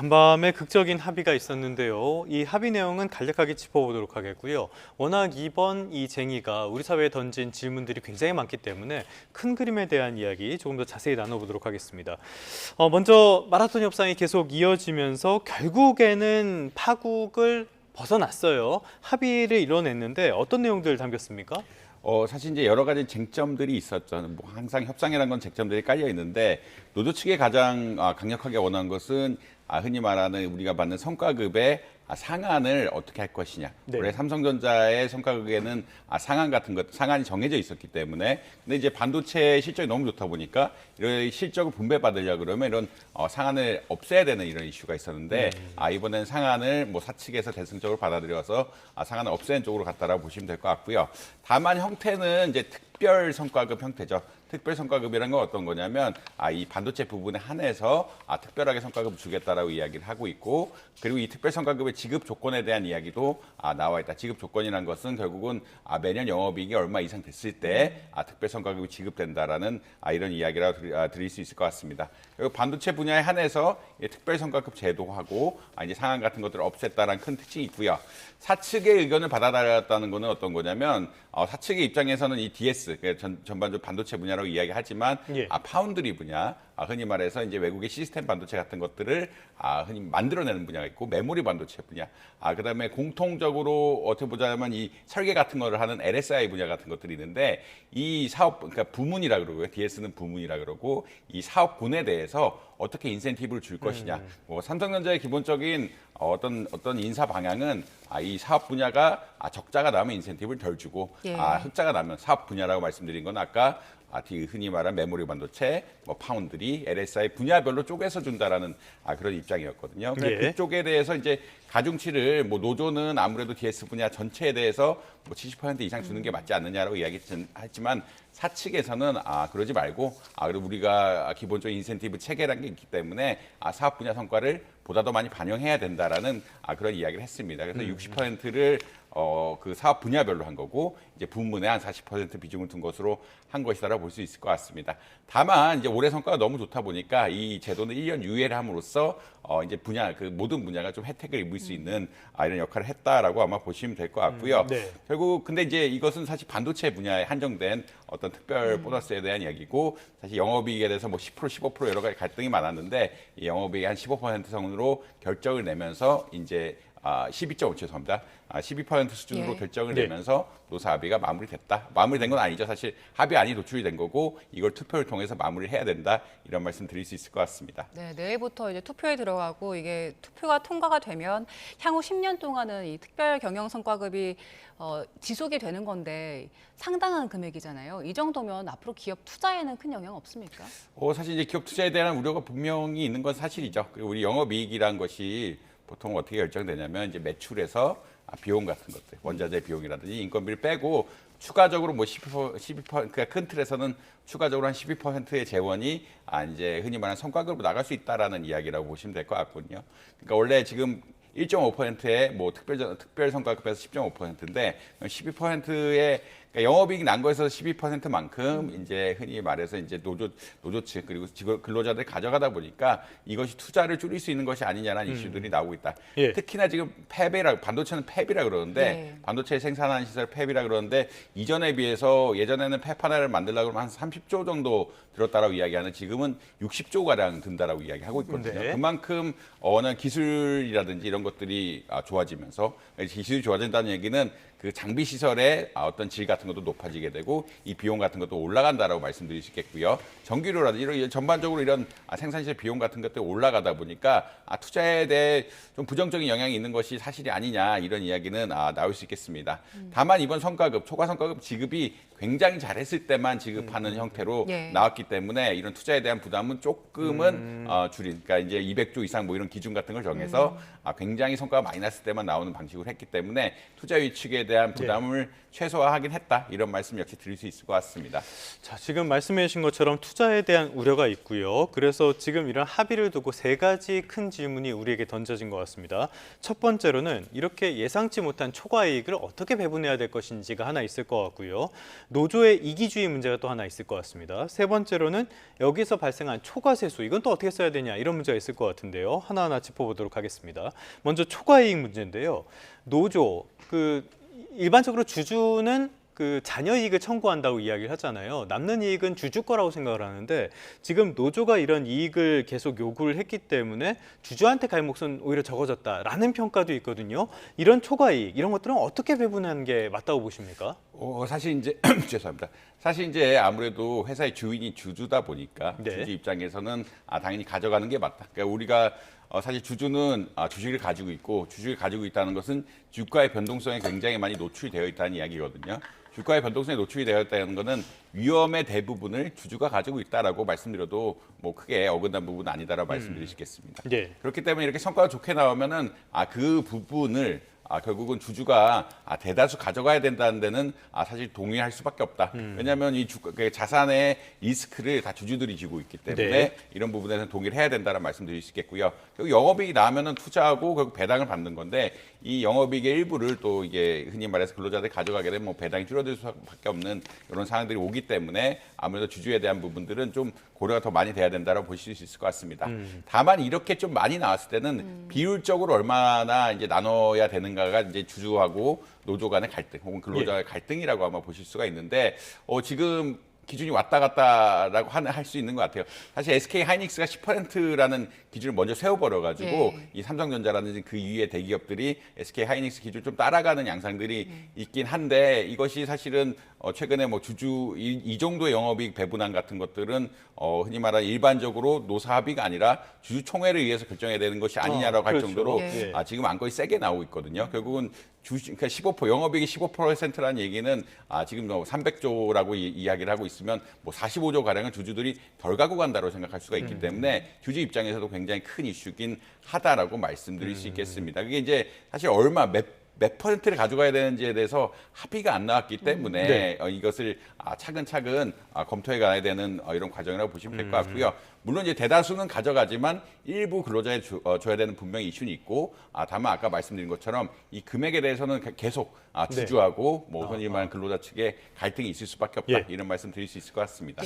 간밤에 극적인 합의가 있었는데요. 이 합의 내용은 간략하게 짚어보도록 하겠고요. 워낙 이번 이 쟁의가 우리 사회에 던진 질문들이 굉장히 많기 때문에 큰 그림에 대한 이야기 조금 더 자세히 나눠보도록 하겠습니다. 먼저 마라톤 협상이 계속 이어지면서 결국에는 파국을 벗어났어요. 합의를 이뤄냈는데 어떤 내용들 담겼습니까? 사실 이제 여러 가지 쟁점들이 있었죠. 뭐 항상 협상이라는 건 쟁점들이 깔려 있는데 노조 측이 가장 강력하게 원한 것은 흔히 말하는 우리가 받는 성과급의 상한을 어떻게 할 것이냐. 네. 원래 삼성전자의 성과급에는 상한 같은 것, 상한이 정해져 있었기 때문에 근데 이제 반도체 실적이 너무 좋다 보니까 이런 실적을 분배받으려 그러면 이런 상한을 없애야 되는 이런 이슈가 있었는데 이번엔 상한을 뭐 사측에서 대승적으로 받아들여서 상한을 없애는 쪽으로 갔다라고 보시면 될 것 같고요. 다만 형태는 이제 특별 성과급 형태죠. 특별 성과급이라는 건 어떤 거냐면 이 반도체 부분에 한해서 특별하게 성과급을 주겠다라고 이야기를 하고 있고 그리고 이 특별 성과급의 지급 조건에 대한 이야기도 나와 있다. 지급 조건이라는 것은 결국은 매년 영업이익이 얼마 이상 됐을 때 특별 성과급이 지급된다라는 이런 이야기라고 드릴 수 있을 것 같습니다. 그리고 반도체 분야에 한해서 특별 성과급 제도하고 이제 상한 같은 것들을 없앴다라는 큰 특징이 있고요. 사측의 의견을 받아들였다는 것은 어떤 거냐면 사측의 입장에서는 이 DS 전반적으로 반도체 분야라고 이야기하지만 파운드리 분야 흔히 말해서 이제 외국의 시스템 반도체 같은 것들을 흔히 만들어내는 분야가 있고 메모리 반도체 분야 그다음에 공통적으로 어떻게 보자면 이 설계 같은 거를 하는 LSI 분야 같은 것들이 있는데 이 사업 그러니까 부문이라 그러고요. DS는 부문이라 그러고 이 사업군에 대해서 어떻게 인센티브를 줄 것이냐. 뭐 삼성전자의 기본적인 어떤 인사 방향은 이 사업 분야가 적자가 나면 인센티브를 덜 주고 흑자가 나면 사업 분야라고 말씀드린 건 아까 흔히 말하는 메모리 반도체, 뭐 파운드리, LSI 분야별로 쪼개서 준다라는 그런 입장이었거든요. 그쪽에 대해서 이제 가중치를 뭐 노조는 아무래도 DS 분야 전체에 대해서 뭐 70% 이상 주는 게 맞지 않느냐라고 이야기했지만 사측에서는 그러지 말고 그리고 우리가 기본적인 인센티브 체계라는 게 있기 때문에 사업 분야 성과를 보다 더 많이 반영해야 된다라는 그런 이야기를 했습니다. 그래서 60%를 그 사업 분야별로 한 거고 이제 부문에 한 40% 비중을 둔 것으로 한 것이다라고 볼 수 있을 것 같습니다. 다만 이제 올해 성과가 너무 좋다 보니까 이 제도는 1년 유예를 함으로써 이제 분야 그 모든 분야가 좀 혜택을 입을 수 있는 이런 역할을 했다라고 아마 보시면 될 것 같고요. 결국 근데 이제 이것은 사실 반도체 분야에 한정된 어떤 특별 보너스에 대한 이야기고 사실 영업이익에 대해서 뭐 10% 15% 여러 가지 갈등이 많았는데 이 영업이익 한 15% 선으로 결정을 내면서 이제 12.5 죄송합니다. 12% 수준으로 결정을 내면서 노사 합의가 마무리됐다. 마무리된 건 아니죠. 사실 합의안이 도출이 된 거고 이걸 투표를 통해서 마무리를 해야 된다. 이런 말씀 드릴 수 있을 것 같습니다. 네, 내일부터 이제 투표에 들어가고 이게 투표가 통과가 되면 향후 10년 동안은 이 특별 경영 성과급이 지속이 되는 건데 상당한 금액이잖아요. 이 정도면 앞으로 기업 투자에는 큰 영향 없습니까? 사실 이제 기업 투자에 대한 우려가 분명히 있는 건 사실이죠. 그리고 우리 영업이익이라는 것이 보통 어떻게 결정되냐면 이제 매출에서 비용 같은 것들, 원자재 비용이라든지 인건비를 빼고 추가적으로 뭐 12% 그러니까 큰 틀에서는 추가적으로 한 12%의 재원이 이제 흔히 말하는 성과급으로 나갈 수 있다라는 이야기라고 보시면 될 것 같거든요. 그러니까 원래 지금 1.5%의 뭐 특별 성과급에서 10.5%인데 12%의 그러니까 영업이익이 난 거에서 12%만큼 이제 흔히 말해서 이제 노조 측 그리고 근로자들이 가져가다 보니까 이것이 투자를 줄일 수 있는 것이 아니냐라는 이슈들이 나오고 있다. 특히나 지금 반도체는 팹이라 그러는데 반도체 생산하는 시설 팹이라 그러는데 이전에 비해서 예전에는 팹 하나를 만들려고 하면 한 30조 정도 들었다라고 이야기하는 지금은 60조 가량 든다라고 이야기하고 있거든요. 그만큼 워낙 기술이라든지 이런 것들이 좋아지면서 기술이 좋아진다는 얘기는 그 장비 시설의 어떤 질 같은 것도 높아지게 되고 이 비용 같은 것도 올라간다라고 말씀드릴 수 있겠고요. 전기료라든지 이런 전반적으로 이런 생산시설 비용 같은 것들이 올라가다 보니까 투자에 대해 좀 부정적인 영향이 있는 것이 사실이 아니냐 이런 이야기는 나올 수 있겠습니다. 다만 이번 성과급, 초과 성과급 지급이 굉장히 잘했을 때만 지급하는 형태로 나왔기 때문에 이런 투자에 대한 부담은 조금은 줄인, 그러니까 이제 200조 이상 뭐 이런 기준 같은 걸 정해서 굉장히 성과가 많이 났을 때만 나오는 방식으로 했기 때문에 투자위 측에 대한 부담을 최소화하긴 했다. 이런 말씀 역시 드릴 수 있을 것 같습니다. 자, 지금 말씀해 주신 것처럼 투자에 대한 우려가 있고요. 그래서 지금 이런 합의를 두고 세 가지 큰 질문이 우리에게 던져진 것 같습니다. 첫 번째로는 이렇게 예상치 못한 초과이익을 어떻게 배분해야 될 것인지가 하나 있을 것 같고요. 노조의 이기주의 문제가 또 하나 있을 것 같습니다. 세 번째로는 여기서 발생한 초과세수, 이건 또 어떻게 써야 되냐 이런 문제가 있을 것 같은데요. 하나하나 짚어보도록 하겠습니다. 먼저 초과이익 문제인데요. 노조, 일반적으로 주주는 자녀 이익을 청구한다고 이야기를 하잖아요. 남는 이익은 주주 거라고 생각을 하는데 지금 노조가 이런 이익을 계속 요구를 했기 때문에 주주한테 갈 몫은 오히려 적어졌다라는 평가도 있거든요. 이런 초과이익, 이런 것들은 어떻게 배분하는 게 맞다고 보십니까? 사실 이제 죄송합니다. 사실 이제 아무래도 회사의 주인이 주주다 보니까 네. 주주 입장에서는 당연히 가져가는 게 맞다. 그러니까 우리가 사실 주주는 주식을 가지고 있고 주식을 가지고 있다는 것은 주가의 변동성에 굉장히 많이 노출이 되어 있다는 이야기거든요. 주가의 변동성에 노출이 되어 있다는 것은 위험의 대부분을 주주가 가지고 있다라고 말씀드려도 뭐 크게 어긋난 부분은 아니다라고 말씀드릴 수 있겠습니다. 네. 그렇기 때문에 이렇게 성과가 좋게 나오면은 그 부분을 결국은 주주가 대다수 가져가야 된다는 데는 사실 동의할 수밖에 없다. 왜냐하면 이 자산의 리스크를 다 주주들이 지고 있기 때문에 네. 이런 부분에서는 동의를 해야 된다는 말씀드릴 수 있겠고요. 결국 영업이익이 나면은 투자하고 결국 배당을 받는 건데 이 영업이익의 일부를 또 이게 흔히 말해서 근로자들이 가져가게 되면 뭐 배당이 줄어들 수밖에 없는 이런 상황들이 오기 때문에 아무래도 주주에 대한 부분들은 좀 고려가 더 많이 돼야 된다고 보실 수 있을 것 같습니다. 다만 이렇게 좀 많이 나왔을 때는 비율적으로 얼마나 이제 나눠야 되는가가 이제 주주하고 노조 간의 갈등 혹은 근로자의 갈등이라고 아마 보실 수가 있는데 지금 기준이 왔다 갔다라고 할 수 있는 것 같아요. 사실 SK 하이닉스가 10%라는 기준을 먼저 세워버려가지고 이 삼성전자라든지 그 이후의 대기업들이 SK 하이닉스 기준을 좀 따라가는 양상들이 있긴 한데 이것이 사실은 최근에 뭐 주주 이 정도의 영업이익 배분안 같은 것들은 흔히 말하는 일반적으로 노사 합의가 아니라 주주총회를 의해서 결정해야 되는 것이 아니냐라고 할 그렇죠. 정도로 예. 지금 안건이 세게 나오고 있거든요. 결국은 그러니까 15% 영업이익이 15%라는 얘기는 지금 300조라고 이야기를 하고 있으면 뭐 45조 가량은 주주들이 덜 갖고 간다고 생각할 수가 있기 때문에 주주 입장에서도 굉장히 큰 이슈긴 하다라고 말씀드릴 수 있겠습니다. 그게 이제 사실 몇 퍼센트를 가져가야 되는지에 대해서 합의가 안 나왔기 때문에 이것을 차근차근 검토해 가야 되는 이런 과정이라고 보시면 될 것 같고요. 물론 이제 대다수는 가져가지만 일부 근로자에 줘야 되는 분명히 이슈는 있고 다만 아까 말씀드린 것처럼 이 금액에 대해서는 계속 주주하고 뭐 흔히 말하는 근로자 측에 갈등이 있을 수밖에 없다. 이런 말씀 드릴 수 있을 것 같습니다.